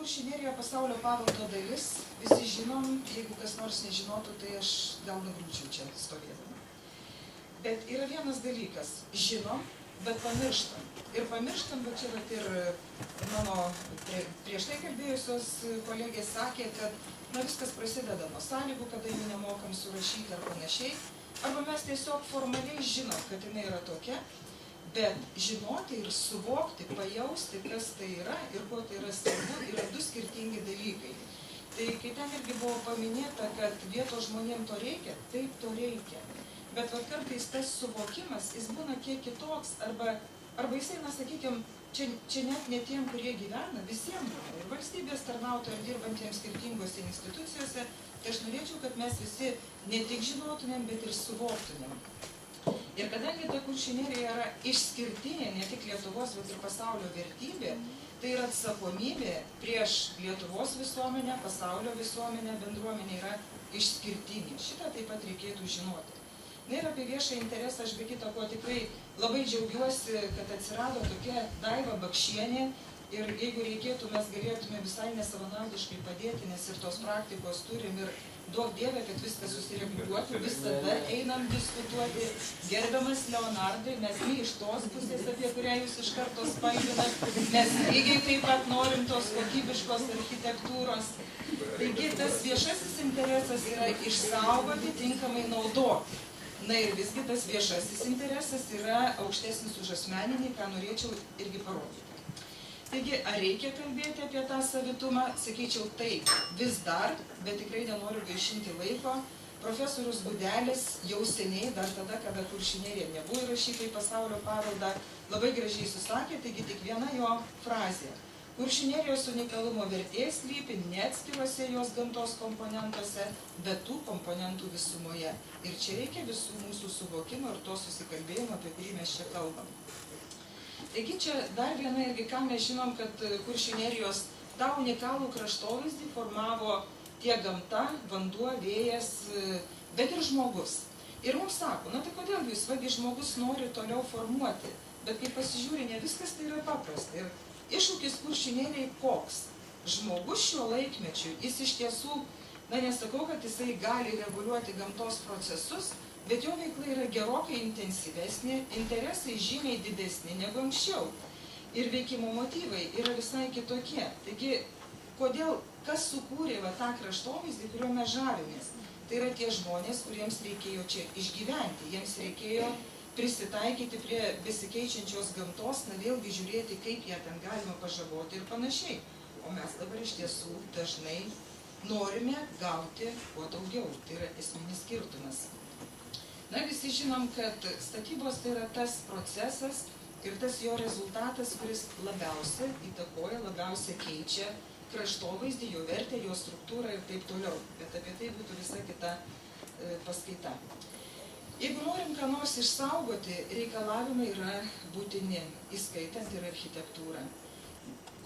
Kuršių nerija pasaulio paveldo dalis, visi žinom, jeigu kas nors nežinotų, tai aš gal nugrūčiau čia stovėdama. Bet yra vienas dalykas, žinom, bet pamirštam. Ir pamirštam, bet čia vat ir mano prieš tai kalbėjusios kolegės sakė, kad viskas prasideda nuo sąlygų, kada jų nemokam surašyti ar panašiai. Arba mes tiesiog formaliai žinom, kad jinai yra tokia, bet žinoti ir suvokti, pajausti, kas tai yra ir kuo tai yra svarbu, yra du skirtingi dalykai. Tai kai ten irgi buvo paminėta, kad vietos žmonėm to reikia, taip to reikia. Bet kartais tas suvokimas, jis būna kiek kitoks, arba jisai, sakykime, čia net ne tiem, kurie gyvena, visiems būna. Ir valstybės tarnautojams dirbantiems skirtingose institucijose, tai aš norėčiau, kad mes visi ne tik žinotumėm, bet ir suvoktumėm. Ir kadangi ta Kuršių nerija yra išskirtinė ne tik Lietuvos, bet ir pasaulio vertybė, tai yra atsakomybė prieš Lietuvos visuomenę, pasaulio visuomenę, bendruomenė yra išskirtinė. Šitą taip pat reikėtų žinoti. Na ir apie viešą interesą aš be kita ko tikrai labai džiaugiuosi, kad atsirado tokia Daiva Bakšienė ir jeigu reikėtų, mes galėtume visai nesavanaudiškai padėti, nes ir tos praktikos turim ir duok Dieve, kad viskas susireguliuotų, visada einam diskutuoti. Gerbiamas Leonardai, mes ne iš tos pusės, apie kurią jūs iš karto spalvinat, mes lygiai taip pat norim tos kokybiškos architektūros. Taigi tas viešasis interesas yra išsaugoti, tinkamai naudoti. Na ir visgi tas viešasis interesas yra aukštesnis už asmeninį, ką norėčiau irgi parodyti. Taigi, ar reikia kalbėti apie tą savitumą? Sakyčiau, taip, vis dar, bet tikrai nenoriu gaišinti laiko. Profesorius Gudelis jau seniai, dar tada, kada Kuršių nerija nebuvo įrašyta į pasaulio paveldą, labai gražiai susakė, taigi tik viena jo frazė. Kuršių nerijos unikalumo vertė slypi ne atskiruose jos gamtos komponentuose, bet tų komponentų visumoje. Ir čia reikia visų mūsų suvokimo ir to susikalbėjimo, apie kurį mes čia kalbam. Taigi čia dar viena irgi, ką mes žinom, kad Kuršių nerijos tą unikalų kraštovaizdį formavo tiek gamta, vanduo, vėjas, bet ir žmogus. Ir mums sako, tai kodėl jūs, vagi žmogus nori toliau formuoti, bet kai pasižiūri, ne viskas tai yra paprasta. Ir iššūkis Kuršių nerijai koks? Žmogus šiuo laikmečiu, jis iš tiesų, nesakau, kad jisai gali reguliuoti gamtos procesus, bet jo veikla yra gerokai intensyvesnė, interesai žymiai didesni negu anksčiau. Ir veikimo motyvai yra visai kitokie. Taigi, kodėl, kas sukūrė tą kraštovaizdį, kuriuo mes žavimės? Tai yra tie žmonės, kuriems reikėjo čia išgyventi, jiems reikėjo prisitaikyti prie besikeičiančios gamtos, vėlgi žiūrėti, kaip ją ten galima pažaboti ir panašiai. O mes dabar iš tiesų dažnai norime gauti kuo daugiau. Tai yra esminis skirtumas. Visi žinom, kad statybos tai yra tas procesas ir tas jo rezultatas, kuris labiausiai įtakoja, labiausiai keičia kraštovaizdį, jo vertę, jo struktūrą ir taip toliau. Bet apie tai būtų visa kita paskaita. Jeigu norim ką nors išsaugoti, reikalavimai yra būtini, įskaitant ir architektūrą.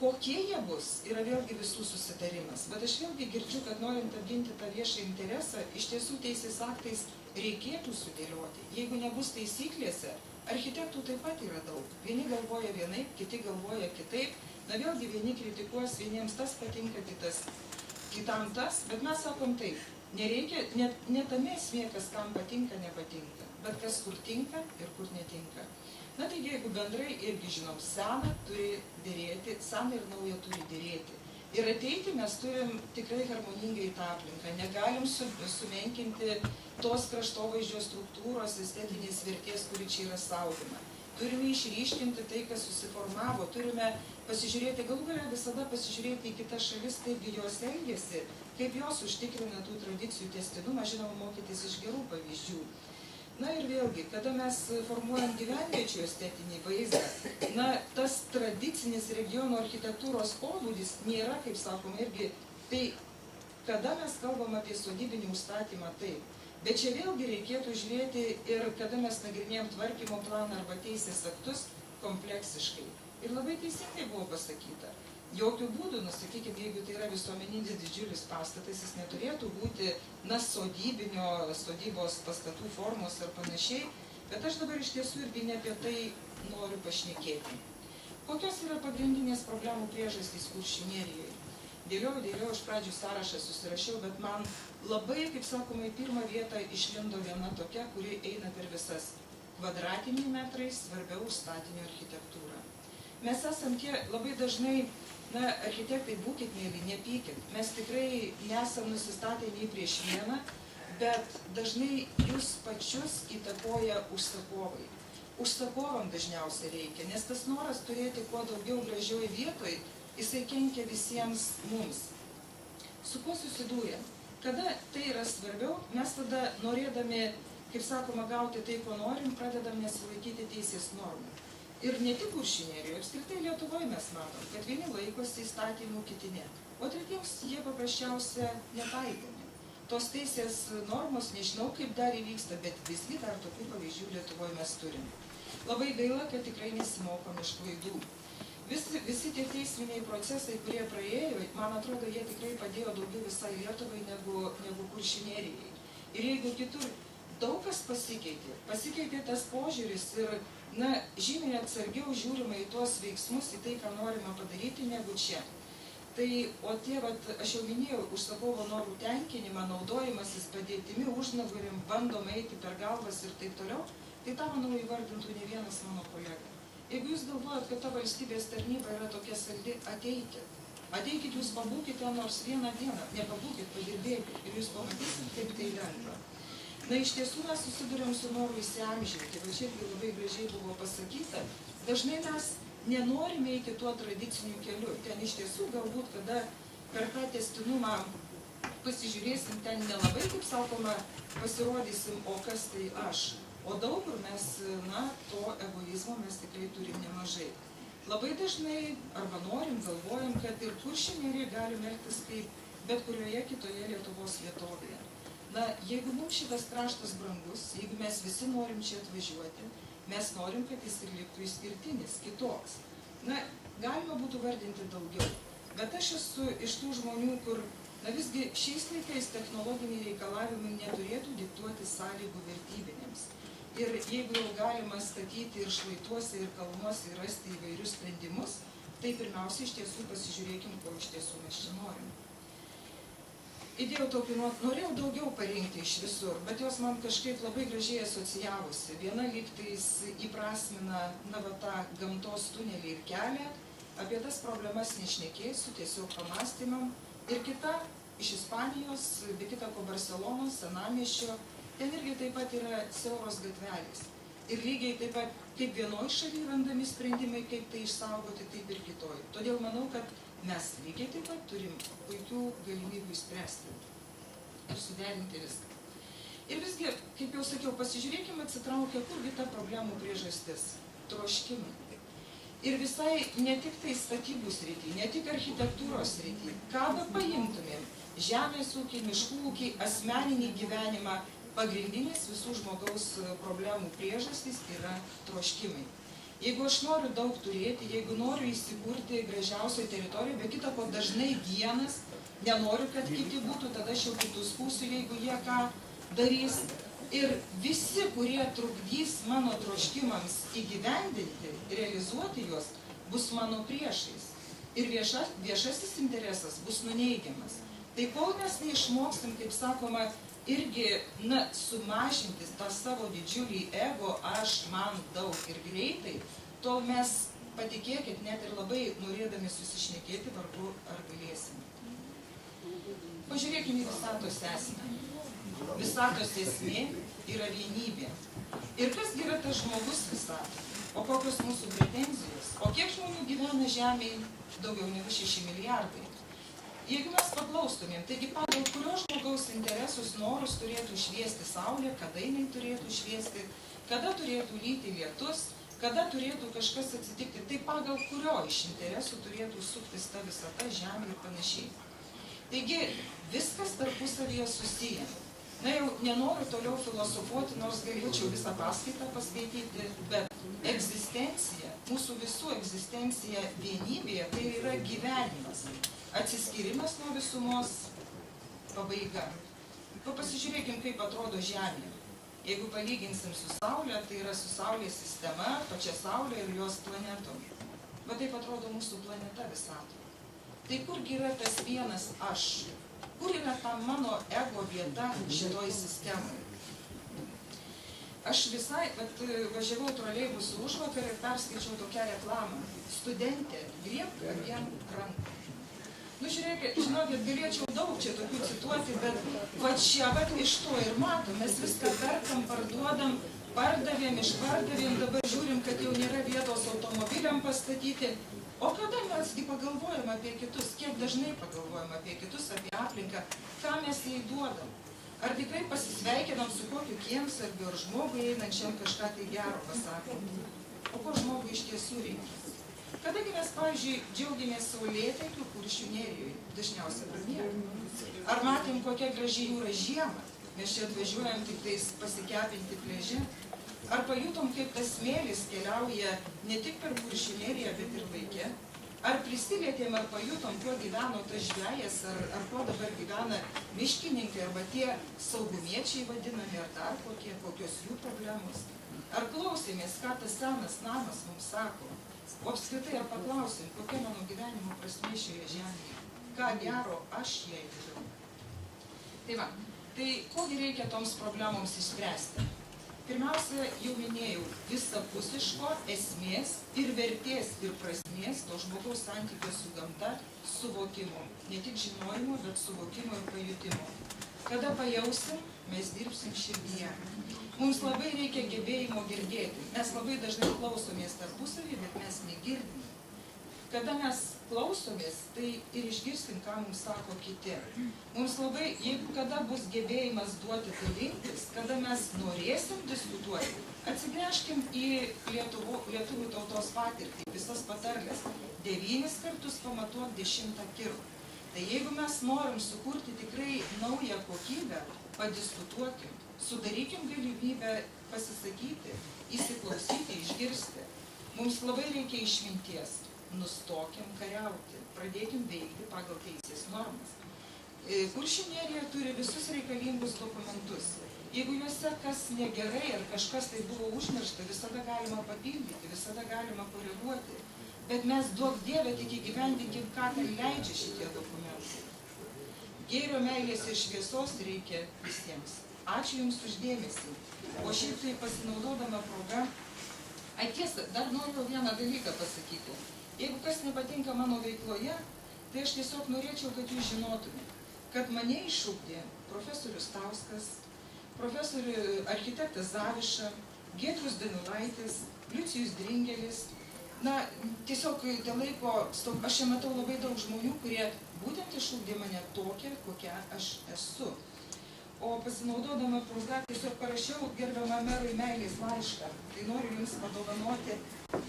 Kokie jie bus, yra vėlgi visų susitarimas. Bet aš vėlgi girdžiu, kad norint apginti tą viešą interesą, iš tiesų teisės aktais reikėtų sudėlioti. Jeigu nebus taisyklėse, architektų taip pat yra daug. Vieni galvoja vienaip, kiti galvoja kitaip. Vėlgi vieni kritikuos, vieniems tas patinka, kitam tas, bet mes sakom taip. Nereikia, ne tame esmė, kas kam patinka, nepatinka, bet kas kur tinka ir kur netinka. Taigi, jeigu bendrai irgi žinom, sena turi dėrėti, sena ir nauja turi dėrėti. Ir ateiti mes turim tikrai harmoningai į tą aplinką. Negalim sumenkinti tos kraštovaizdžio struktūros, estetinės vertės, kuri čia yra saugoma. Turime išryškinti tai, kas susiformavo, turime pasižiūrėti, galų galę visada pasižiūrėti į kitas šalis, kaipgi jos elgiasi, kaip jos užtikrina tų tradicijų tęstinumą, žinoma, mokytis iš gerų pavyzdžių. Ir vėlgi, kada mes formuojam gyvenviečių estetinį vaizdą, tas tradicinis regiono architektūros pobūdis nėra, kaip sakoma, irgi, tai kada mes kalbam apie sodybinį užstatymą, taip. Bet čia vėlgi reikėtų žiūrėti ir kada mes nagrinėjom tvarkymo planą arba teisės aktus kompleksiškai. Ir labai teisingai buvo pasakyta. Jokių būdų, sakykime, jeigu tai yra visuomeninis didžiulis pastatas, jis neturėtų būti, sodybos pastatų formos ar panašiai, bet aš dabar iš tiesų irgi ne apie tai noriu pašnekėti. Kokios yra pagrindinės problemų priežastys Kuršių nerijoje? Dėliau, iš pradžių sąrašą susirašiau, bet man labai, kaip sakoma, į pirmą vietą išlindo viena tokia, kuri eina per visas kvadratiniai metrai, svarbiau už statinio architektūrą. Mes esam tie labai dažnai, architektai, būkit mėly, nepykit. Mes tikrai nesam nusistatę nei prieš vieną, bet dažnai jūs pačius įtakoja užsakovai. Užsakovam dažniausiai reikia, nes tas noras turėti kuo daugiau gražioj vietoj, jisai kenkia visiems mums. Su kuo susidūrėm? Kada tai yra svarbiau, mes tada norėdami, kaip sakoma, gauti tai, ko norim, pradedam nesilaikyti teisės normų. Ir ne tik Kuršių nerijoje, apskritai Lietuvoje mes matom, kad vieni laikosi įstatymų, kiti ne. O tretiems jie paprasčiausia netaikomi. Tos teisės normos, nežinau kaip dar įvyksta, bet visgi dar tokių pavyzdžių Lietuvoje mes turim. Labai gaila, kad tikrai nesimokom iš klaidų. Visi tie teisminiai procesai, kurie praėjo, man atrodo, jie tikrai padėjo daugiau visai Lietuvai negu Kuršių nerijai. Ir jeigu kitur daug kas pasikeitė tas požiūris ir, žymiai atsargiau žiūrima į tuos veiksmus, į tai, ką norima padaryti, negu čia. Tai, o tie, aš jau minėjau, užsakovo norų tenkinimą, naudojimasis padėtimi, užnugarim, bandom eiti per galvas ir taip toliau, tai tą, manau, įvardintų ne vienas mano kolega. Jeigu jūs galvojat, kad ta valstybės tarnyba yra tokia saldi, ateikit. Ateikit, jūs pabūkite nors vieną dieną, nepabūkit, padirbėkit ir jūs pamatysit, kaip tai lengva. Iš tiesų mes susidurėm su noru įsiamžinti, bet čia irgi labai gražiai buvo pasakyta. Dažnai mes nenorime eiti tuo tradiciniu keliu. Ten iš tiesų galbūt, kada per tą tęstinumą pasižiūrėsim, ten nelabai, kaip sakoma, pasirodysim, o kas tai aš. O daug kur mes, to egoizmo mes tikrai turim nemažai. Labai dažnai arba norim, galvojam, kad ir Kuršių nerijoje galim elgtis kaip bet kurioje kitoje Lietuvos vietovėje. Jeigu mums šitas kraštas brangus, jeigu mes visi norim čia atvažiuoti, mes norim, kad jis ir liktų išskirtinis, kitoks. Galima būtų vardinti daugiau, bet aš esu iš tų žmonių, kur, visgi šiais laikais technologiniai reikalavimai neturėtų diktuoti sąlygų vertybinėms. Ir jeigu jau galima statyti ir šlaituose, ir kalnuose, ir rasti įvairius sprendimus, tai pirmiausia iš tiesų pasižiūrėkim, ko iš tiesų mes čia norim. Įdėjau tokį, norėjau daugiau parinkti iš visur, bet jos man kažkaip labai gražiai asocijavosi. Viena lygtais įprasmina tą gamtos tunelį ir kelią, apie tas problemas nešnekėsiu, tiesiog pamastymam. Ir kita iš Ispanijos, be kita ko Barcelonos, senamiesčio, ten irgi taip pat yra siauros gatvelės. Ir lygiai taip pat, kaip vienoj šalyje randami sprendimai, kaip tai išsaugoti, taip ir kitoj. Todėl manau, kad mes lygiai taip pat turim puikių galimybių išspręsti ir suderinti viską. Ir visgi, kaip jau sakiau, pasižiūrėkime atsitraukę, kurgi ta problemų priežastis – troškimai. Ir visai ne tik tai statybų srity, ne tik architektūros srity, ką be paimtumėm – žemės ūkį, miškų ūkį, asmeninį gyvenimą – pagrindinės visų žmogaus problemų priežastys yra troškimai. Jeigu aš noriu daug turėti, jeigu noriu įsikurti gražiausioje teritorijoje, be kita ko dažnai vienas, nenoriu, kad kiti būtų, tada aš jau kitus skųsiu, jeigu jie ką darys. Ir visi, kurie trukdys mano troškimams įgyvendinti, realizuoti juos, bus mano priešais. Ir viešasis interesas bus nuneigiamas. Tai kol mes neišmoksim, kaip sakoma, irgi, sumažinti tą savo didžiulį ego, aš, man, daug ir greitai, tol mes, patikėkit, net ir labai norėdami susišnekėti, vargu ar galėsim. Pažiūrėkime į visatos esmę. Visatos esmė yra vienybė. Ir kas yra tas žmogus visatoje? O kokios mūsų pretenzijos? O kiek žmonių gyvena žemėje? Daugiau negu 6 milijardai. Jeigu mes paklaustumėm, taigi pagal kurio žmogaus interesus norus turėtų šviesti saulė, kada jinai turėtų šviesti, kada turėtų lyti lietus, kada turėtų kažkas atsitikti, tai pagal kurio iš interesų turėtų suktis ta visata, žemė ir panašiai. Taigi viskas tarpusavyje susiję. Jau nenoriu toliau filosofuoti, nors galėčiau visą paskaitą paskaityti, bet egzistencija, mūsų visų egzistencija vienybėje, tai yra gyvenimas. Atsiskyrimas nuo visumos, pabaiga. Pasižiūrėkim, kaip atrodo Žemė. Jeigu palyginsim su Saulė, tai yra su Saulės sistema, pačia Saulė ir jos planetom. Bet taip atrodo mūsų planeta visatoje. Tai kurgi yra tas vienas aš? Kur yra ta mano ego vieta šitoj sistemai? Aš visai, važiavau troleibusų užvakar ir perskaičiau tokią reklamą. Studentė, griebk abiem rankom. Nu, žiūrėkit, žinokit, galėčiau daug čia tokių cituoti, bet va čia iš to ir matom. Mes viską perkam, parduodam, pardavėm, išpardavėm, dabar žiūrim, kad jau nėra vietos automobiliam pastatyti. O kada mes pagalvojam apie kitus, kiek dažnai pagalvojam apie kitus, apie aplinką, ką mes jai duodam? Ar tikrai pasisveikinam su kokiu kiemsargiu ar žmogui einančiam kažką tai gero pasakom? O ko žmogui iš tiesų reikia? Kadagi mes, pavyzdžiui, džiaugiamės saulėtekiu Kuršių Nerijoj, dažniausiai prabėgam. Ar matėm, kokia graži jūra žiemą? Mes čia atvažiuojam tik tais pasikepinti pliaže. Ar pajutom, kaip tas smėlis keliauja ne tik per Kuršių Neriją, bet ir Vaike? Ar prisilietėm, ar pajutom, kuo gyveno tas žvejas, ar kuo dabar gyvena miškininkai, arba tie saugumiečiai vadinami, ar dar kokios jų problemos? Ar klausėmės, ką tas senas namas mums sako? O apskritai ar paklausim, kokia mano gyvenimo prasmė šioje žemėje? Ką gero aš jai darau? Tai va, tai kogi reikia toms problemoms išspręsti? Pirmiausia, jau minėjau, visapusiško esmės ir vertės ir prasmės to žmogaus santykio su gamta suvokimo. Ne tik žinojimo, bet suvokimo ir pajutimo. Kada pajausim, mes dirbsim širdyje. Mums labai reikia gebėjimo girdėti. Mes labai dažnai klausomės tarpusavį, bet mes negirdim. Kada mes klausomės, tai ir išgirsim, ką mums sako kiti. Mums labai, jeigu kada bus gebėjimas duoti tai rinktis, kada mes norėsim diskutuoti, atsigręžkim į lietuvių tautos patirtį, visas patarles. 9 kartus pamatuok 10 kirų. Tai jeigu mes norim sukurti tikrai naują kokybę, padiskutuokim, sudarykim galimybę pasisakyti, įsiklausyti, išgirsti. Mums labai reikia išminties. Nustokim kariauti, pradėkim veikti pagal teisės normas. Kuršių Nerija turi visus reikalingus dokumentus. Jeigu juose kas negerai ar kažkas tai buvo užmiršta, visada galima papildyti, visada galima koreguoti. Bet mes duok Dievę tik įgyvendinkim, ką tai leidžia šitie dokumentai. Gėrio, meilės ir šviesos reikia visiems. Ačiū Jums už dėmesį. O šiaip tai pasinaudodama proga, tiesa, dar noriu vieną dalyką pasakyti. Jeigu kas nepatinka mano veikloje, tai aš tiesiog norėčiau, kad jūs žinotumėte, kad mane išugdė profesorius Tauskas, architektas Zaviša, Giedrius Danilaitis, Liucijus Dringelis. Na, tiesiog dėl laiko, aš čia matau labai daug žmonių, kurie būtent išugdė mane tokią, kokią aš esu. O pasinaudodama proga tiesiog parašiau gerbiamą merui meilės laišką. Tai noriu Jums padovanoti.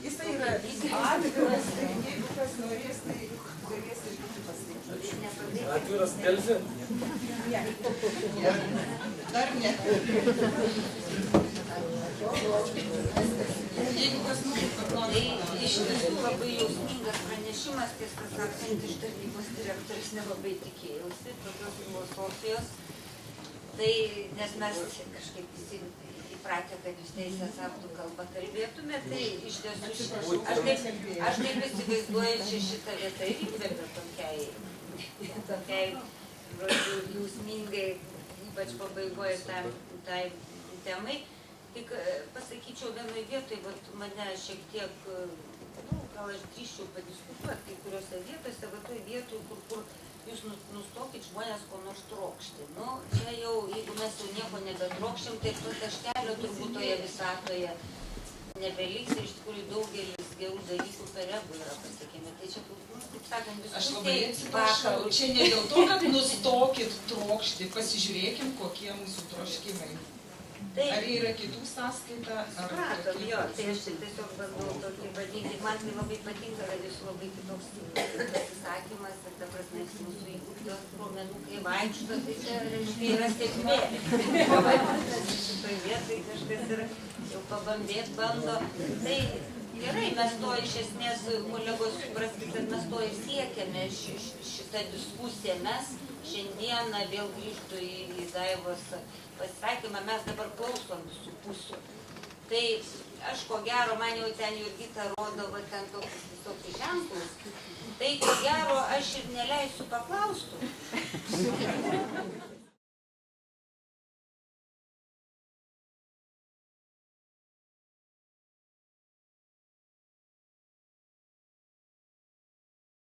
Jisai yra atviras, tai jeigu kas norės, tai galės ir kiti paskaityti. Atviras telfi? Ne. Dar ne. Jeigu kas nori paklausyti. Tai iš tiesų labai jausmingas pranešimas, tiesą sakant, iš tarnybos direktorius nelabai tikėjausi tokios filosofijos. Tai, nes mes kažkaip visi įpratę, kad jūs teisės aktų kalbą kalbėtume, tai iš tiesų aš taip įsivaizduoju, čia šitą vietą ir įkvėpė tokiai jausmingai, ypač pabaigoje tai temai. Tik pasakyčiau vienoj vietoj, mane šiek tiek, gal aš drįsčiau padiskutuoti kai kuriuose vietose, toj vietoj, kur jūs nustokit žmonės ko nors trokšti. Nu, čia jau, jeigu mes jau nieko nebetrokštim, tai to taškelio turbūt toje visatoje nebeliks ir iš tikrųjų daugelis gerų dalykų per ego yra pasiekimi. Tai čia, kaip sakant, aš labai atsiprašau, čia ne dėl to, kad nustokit trokšti, pasižiūrėkim, kokie mūsų troškimai. Ar yra kitų sąskaita, ar Pratom, jo, tai aš tiesiog bandau tokį vadinti. Man tai labai patinka, kad jūs labai kitoks pasisakymas, ir ta prasme, mūsų įgūdžios promenų, kai vaikšto, tai čia yra sėkmė. Šitoj vietoj kažkas ir jau pabambėt bando. Tai gerai, mes to iš esmės, kolegos, suprasti, kad mes to ir siekiame šitą diskusiją. Mes šiandieną vėl grįžtų į Daivos pasisakymą, mes dabar klausom visų pusių. Tai aš ko gero, man jau ten Jurgita rodo, va ten tokius visokius ženklus, tai ko gero aš ir neleisiu paklaustų.